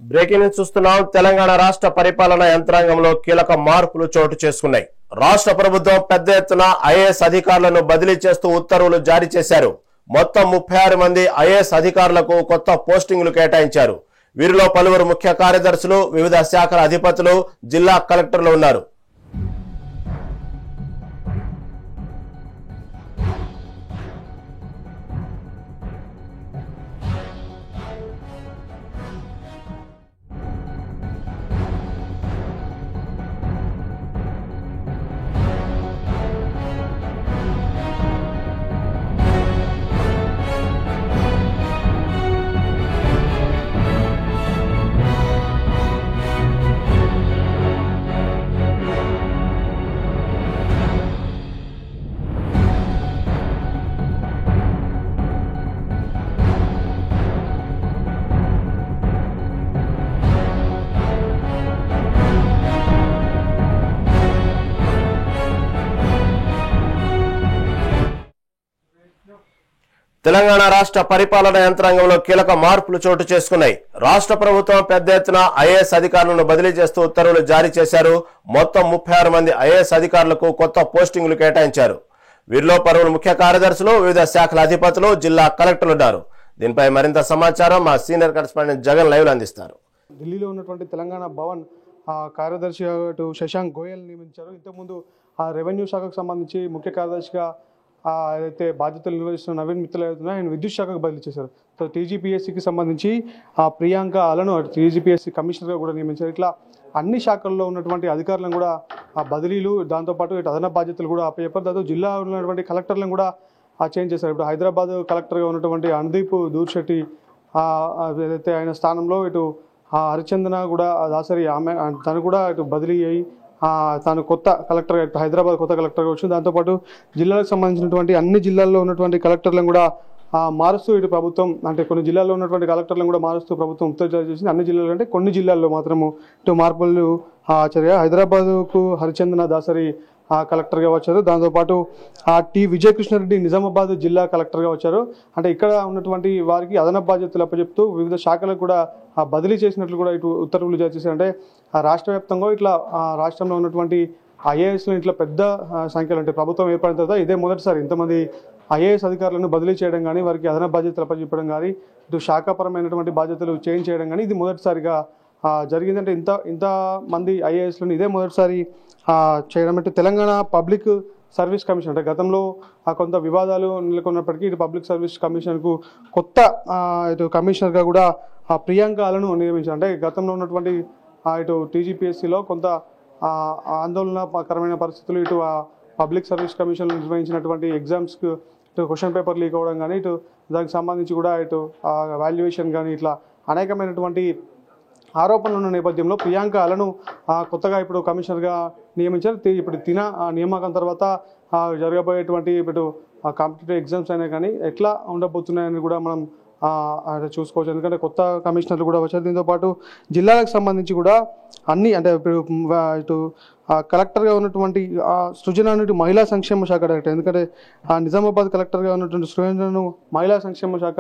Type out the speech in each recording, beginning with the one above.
Breaking news చూస్తున్నాం. తెలంగాణ రాష్ట్ర పరిపాలన యంత్రాంగంలో కీలక మార్పులు చోటు చేసుకున్నాయి. రాష్ట్ర ప్రభుత్వం పెద్ద ఎత్తున ఐఏఎస్ అధికారులను బదిలీ చేస్తూ ఉత్తర్వులు జారీ చేశారు. మొత్తం 36 మంది ఐఏఎస్ అధికారులకు కొత్త పోస్టింగులు కేటాయించారు. వీరిలో పలువురు ముఖ్య కార్యదర్శులు, వివిధ శాఖల అధిపతులు, జిల్లా కలెక్టర్లు ఉన్నారు. తెలంగాణ రాష్ట్ర పరిపాలన యంత్రాంగంలో కీలక మార్పులు చోటు చేసుకున్నాయి. రాష్ట్ర ప్రభుత్వం పెద్ద ఎత్తున ఐఏఎస్ అధికారులను బదిలీ చేస్తూ ఉత్తర్వులు జారీ చేశారు. మొత్తం 36 మంది ఐఏఎస్ అధికారులకు కొత్త పోస్టింగులు కేటాయించారు. వీరిలో పలువురు ముఖ్య కార్యదర్శులు, వివిధ శాఖల అధిపతులు, జిల్లా కలెక్టర్లు ఉన్నారు. దీనిపై మరింత సమాచారం మా సీనియర్ కరెస్పాండెంట్ జగన్ లైవ్ అందిస్తారు. ఢిల్లీలో ఉన్నటువంటి తెలంగాణ భవన్ కార్యదర్శిగా శశాంక్ గోయల్ నియమించారు. ఇంతకుముందు రెవెన్యూ శాఖకు సంబంధించి ముఖ్య కార్యదర్శిగా అయితే బాధ్యతలు నిర్వహిస్తున్న నవీన్ మిత్తల్ అవుతున్నాయి, ఆయన విద్యుత్ శాఖకు బదిలీ చేశారు. టీజీపీఎస్సీకి సంబంధించి ప్రియాంక అలను టీజీపీఎస్సీ కమిషనర్గా కూడా నియమించారు. ఇట్లా అన్ని శాఖల్లో ఉన్నటువంటి అధికారులను కూడా బదిలీలు, దాంతోపాటు ఇటు అదనపు బాధ్యతలు కూడా అప్పచెప్పారు. దాంతో జిల్లా ఉన్నటువంటి కలెక్టర్లను కూడా చేంజ్ చేశారు. ఇప్పుడు హైదరాబాద్ కలెక్టర్గా ఉన్నటువంటి అనుదీప్ దూర్శెట్టి ఏదైతే ఆయన స్థానంలో ఇటు హరిచందన కూడా దాసరి ఆమె తను కూడా ఇటు బదిలీ అయ్యి తాను కొత్త కలెక్టర్ హైదరాబాద్ కొత్త కలెక్టర్గా వచ్చింది. దాంతోపాటు జిల్లాలకు సంబంధించినటువంటి అన్ని జిల్లాల్లో ఉన్నటువంటి కలెక్టర్లను కూడా మారుస్తూ ఇటు ప్రభుత్వం అంటే కొన్ని జిల్లాల్లో ఉన్నటువంటి కలెక్టర్లను కూడా మారుస్తూ ప్రభుత్వం ఉత్తర్వులు జారీ చేసింది. అన్ని జిల్లాలు అంటే కొన్ని జిల్లాల్లో మాత్రము ఇటు మార్పులు ఆచార్య హైదరాబాద్కు హరిచందన దాసరి కలెక్టర్గా వచ్చారు. దాంతోపాటు టి విజయకృష్ణారెడ్డి నిజామాబాద్ జిల్లా కలెక్టర్గా వచ్చారు. అంటే ఇక్కడ ఉన్నటువంటి వారికి అదనపు బాధ్యతలు అప్పచెప్తూ వివిధ శాఖలకు కూడా బదిలీ చేసినట్లు కూడా ఇటు ఉత్తర్వులు జారీ చేశారు. అంటే రాష్ట్ర వ్యాప్తంగా ఇట్లా రాష్ట్రంలో ఉన్నటువంటి ఐఏఎస్లు ఇట్లా పెద్ద సంఖ్యలో అంటే ప్రభుత్వం ఏర్పడిన తర్వాత ఇదే మొదటిసారి ఇంతమంది ఐఏఎస్ అధికారులను బదిలీ చేయడం కానీ, వారికి అదనపు బాధ్యతలు అప్పచెప్పడం కానీ, ఇటు శాఖాపరమైనటువంటి బాధ్యతలు చేంజ్ చేయడం కానీ ఇది మొదటిసారిగా జరిగిందంటే ఇంత మంది ఐఏఎస్లను ఇదే మొదటిసారి చేయడం. అంటే తెలంగాణ పబ్లిక్ సర్వీస్ కమిషన్ అంటే గతంలో కొంత వివాదాలు నెలకొన్నప్పటికీ ఇటు పబ్లిక్ సర్వీస్ కమిషన్కు కొత్త ఇటు కమిషనర్గా కూడా ప్రియాంక అలను నియమించారు. అంటే గతంలో ఉన్నటువంటి ఇటు టీజీపీఎస్సీలో కొంత ఆందోళనకరమైన పరిస్థితులు, ఇటు పబ్లిక్ సర్వీస్ కమిషన్ నిర్వహించినటువంటి ఎగ్జామ్స్కి ఇటు క్వశ్చన్ పేపర్ లీక్ అవ్వడం కానీ, ఇటు దానికి సంబంధించి కూడా ఇటు వాల్యుయేషన్ కానీ ఇట్లా అనేకమైనటువంటి ఆరోపణలు ఉన్న నేపథ్యంలో ప్రియాంక అలను కొత్తగా ఇప్పుడు కమిషనర్గా నియమించారు. ఇప్పుడు తిన నియామకం తర్వాత జరగబోయేటువంటి ఇప్పుడు కాంపిటేటివ్ ఎగ్జామ్స్ అయినా కానీ ఎట్లా ఉండబోతున్నాయని కూడా మనం చూసుకోవచ్చు. ఎందుకంటే కొత్త కమిషనర్లు కూడా వచ్చారు. దీంతోపాటు జిల్లాలకు సంబంధించి కూడా అన్ని అంటే ఇప్పుడు ఇటు కలెక్టర్గా ఉన్నటువంటి సృజన అనేది మహిళా సంక్షేమ శాఖ డైరెక్టర్, ఎందుకంటే నిజామాబాద్ కలెక్టర్గా ఉన్నటువంటి సృజనను మహిళా సంక్షేమ శాఖ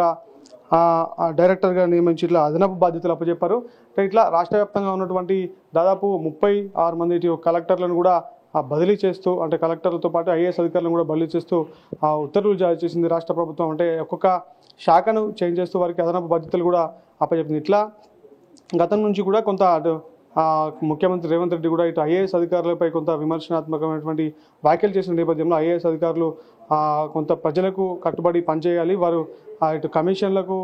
డైరెక్టర్గా నియమించి ఇట్లా అదనపు బాధ్యతలు అప్పచెప్పారు. ఇట్లా రాష్ట్ర వ్యాప్తంగా ఉన్నటువంటి దాదాపు 36 మంది కలెక్టర్లను కూడా బదిలీ చేస్తూ అంటే కలెక్టర్లతో పాటు ఐఏఎస్ అధికారులను కూడా బదిలీ చేస్తూ ఉత్తర్వులు జారీ చేసింది రాష్ట్ర ప్రభుత్వం. అంటే ఒక్కొక్క శాఖను చేంజ్ చేస్తూ వారికి అదనపు బాధ్యతలు కూడా అప్పచెప్పింది. ఇట్లా గతం నుంచి కూడా కొంత ముఖ్యమంత్రి రేవంత్ రెడ్డి కూడా ఇటు ఐఏఎస్ అధికారులపై కొంత విమర్శనాత్మకమైనటువంటి వ్యాఖ్యలు చేసిన నేపథ్యంలో ఐఏఎస్ అధికారులు కొంత ప్రజలకు కట్టుబడి పనిచేయాలి, వారు ఇటు కమిషన్లకు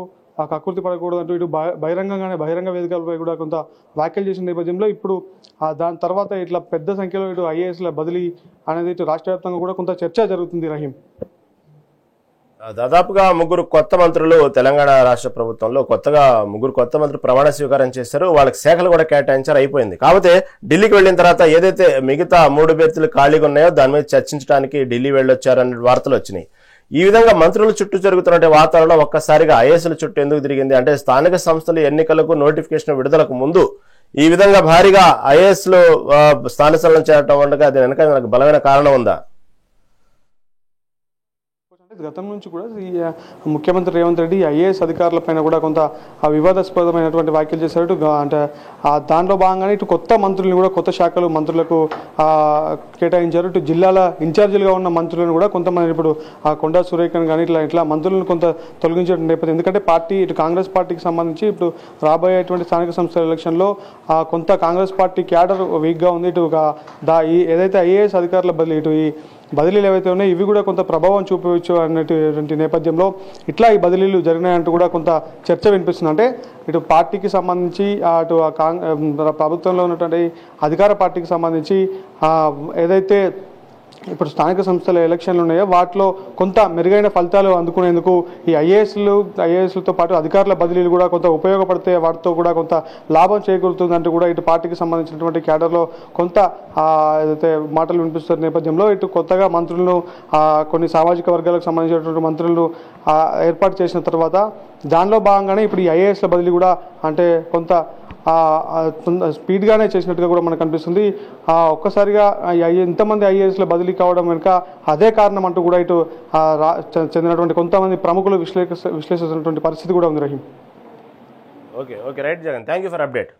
కకృతి పడకూడదు అంటూ ఇటు బహిరంగ వేదికలపై కూడా కొంత వ్యాఖ్యలు చేసిన నేపథ్యంలో ఇప్పుడు దాని తర్వాత ఇట్లా పెద్ద సంఖ్యలో ఇటు ఐఏఎస్ల బదిలీ అనేది ఇటు రాష్ట్ర వ్యాప్తంగా కూడా కొంత చర్చ జరుగుతుంది. రహీం, దాదాపుగా 3 కొత్త మంత్రులు తెలంగాణ రాష్ట్ర ప్రభుత్వంలో కొత్తగా 3 కొత్త మంత్రులు ప్రమాణ స్వీకారం చేశారు. వాళ్ళకి శాఖలు కూడా కేటాయించారు, అయిపోయింది. కాకపోతే ఢిల్లీకి వెళ్ళిన తర్వాత ఏదైతే మిగతా 3 అభ్యర్థులు ఖాళీగా ఉన్నాయో దాని మీద చర్చించడానికి ఢిల్లీ వెళ్ళొచ్చారనే వార్తలు వచ్చినాయి. ఈ విధంగా మంత్రుల చుట్టూ జరుగుతున్న వాతావరణం ఒక్కసారిగా ఐఏఎస్ల చుట్టూ ఎందుకు తిరిగింది అంటే స్థానిక సంస్థల ఎన్నికలకు నోటిఫికేషన్ విడుదలకు ముందు ఈ విధంగా భారీగా ఐఏఎస్లు స్థానికలను చేరటం వల్ల అది వెనక బలమైన కారణం ఉందా? గతం నుంచి కూడా ముఖ్యమంత్రి రేవంత్ రెడ్డి ఐఏఎస్ అధికారులపైన కూడా కొంత వివాదాస్పదమైనటువంటి వ్యాఖ్యలు చేశారు. అంటే దాంట్లో భాగంగానే ఇటు కొత్త మంత్రులను కూడా కొత్త శాఖలు మంత్రులకు కేటాయించారు. ఇటు జిల్లాల ఇన్ఛార్జీలుగా ఉన్న మంత్రులను కూడా కొంతమంది ఇప్పుడు కొండా సురేఖను కానీ ఇట్లా మంత్రులను కొంత తొలగించే నేపథ్యం. ఎందుకంటే పార్టీ ఇటు కాంగ్రెస్ పార్టీకి సంబంధించి ఇప్పుడు రాబోయేటువంటి స్థానిక సంస్థల ఎలక్షన్లో కొంత కాంగ్రెస్ పార్టీ క్యాడర్ వీక్గా ఉంది. ఇటు ఏదైతే ఐఏఎస్ అధికారుల బదిలీ ఇటు ఈ బదిలీలు ఏవైతే ఉన్నాయో ఇవి కూడా కొంత ప్రభావం చూపవచ్చు అన్నటువంటి నేపథ్యంలో ఇట్లా ఈ బదిలీలు జరిగినాయంటూ కూడా కొంత చర్చ వినిపిస్తుంది. అంటే ఇటు పార్టీకి సంబంధించి అటు ప్రభుత్వంలో ఉన్నటువంటి అధికార పార్టీకి సంబంధించి ఏదైతే ఇప్పుడు స్థానిక సంస్థల ఎలక్షన్లు ఉన్నాయో వాటిలో కొంత మెరుగైన ఫలితాలు అందుకునేందుకు ఈ ఐఏఎస్లతో పాటు అధికారుల బదిలీలు కూడా కొంత ఉపయోగపడితే వాటితో కూడా కొంత లాభం చేకూరుతుందంటూ కూడా ఇటు పార్టీకి సంబంధించినటువంటి క్యాడర్లో కొంత ఏదైతే మాటలు వినిపిస్తున్న నేపథ్యంలో ఇటు కొత్తగా మంత్రులను కొన్ని సామాజిక వర్గాలకు సంబంధించినటువంటి మంత్రులను ఏర్పాటు చేసిన తర్వాత దానిలో భాగంగానే ఇప్పుడు ఈ ఐఏఎస్ల బదిలీ కూడా అంటే కొంత స్పీడ్గానే చేసినట్టుగా కూడా మనకు కనిపిస్తుంది. ఒక్కసారిగా ఇంతమంది ఐఏఎస్ల బదిలీ కావడం వెనుక అదే కారణం అంటూ కూడా ఇటు చెందినటువంటి కొంతమంది ప్రముఖులు విశ్లేషిస్తున్నటువంటి పరిస్థితి కూడా ఉంది. Rahim. Okay right Jagan, thank you for update.